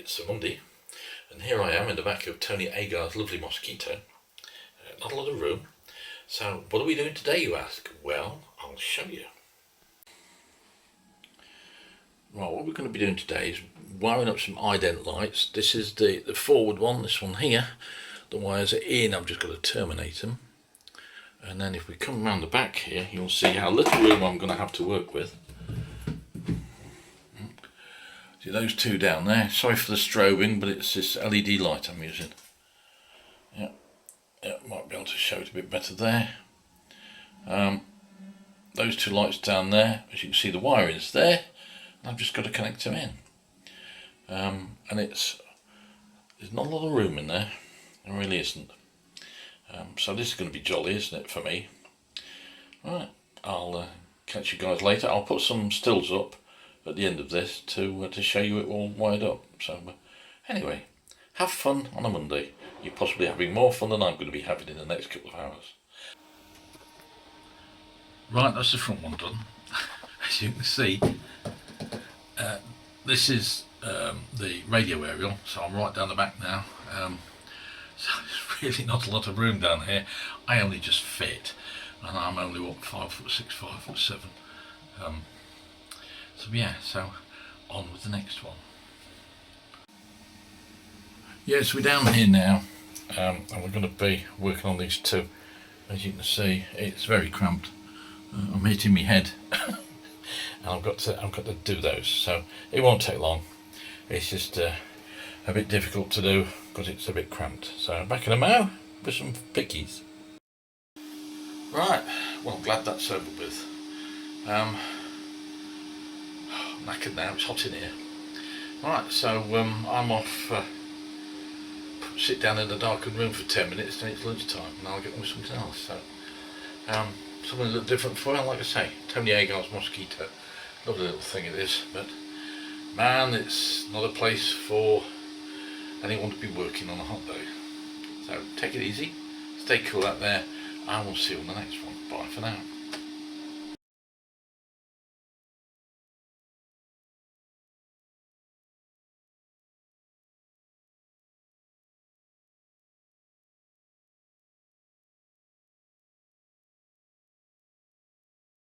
It's a Monday, and here I am in the back of Tony Agar's lovely Mosquito. Not a lot of room. So what are we doing today, you ask? Well, I'll show you. Right, what we're going to be doing today is wiring up some ident lights. This is the forward one, this one here. The wires are in, I've just got to terminate them. And then if we come around the back here, you'll see how little room I'm going to have to work with. See those two down there? Sorry for the strobing, but it's this LED light I'm using. Yeah, might be able to show it a bit better there. Those two lights down there, as you can see the wiring's there, and I've just got to connect them in. And there's not a lot of room in there, there really isn't. So this is going to be jolly, isn't it, for me? Right, I'll catch you guys later. I'll put some stills up at the end of this to show you it all wired up. So anyway, have fun on a Monday. You're possibly having more fun than I'm going to be having in the next couple of hours. Right, that's the front one done. As you can see, this is the radio aerial, so I'm right down the back now. So there's really not a lot of room down here. I only just fit, and I'm only what, 5'6", 5'7". So yeah, so on with the next one. Yes, we're down here now, and we're going to be working on these two. As you can see, it's very cramped. I'm hitting my head, and I've got to do those. So it won't take long. It's just a bit difficult to do because it's a bit cramped. So back in a mo with some pickies. Right, well, I'm glad that's over with. I'm knackered now, it's hot in here. Right, so I'm off, sit down in a darkened room for 10 minutes, then it's lunchtime, and I'll get on with something else. So something a little different for you, like I say, Tony Agar's Mosquito. Lovely little thing it is, but man, it's not a place for anyone to be working on a hot day. So take it easy, stay cool out there, and we'll see you on the next one. Bye for now.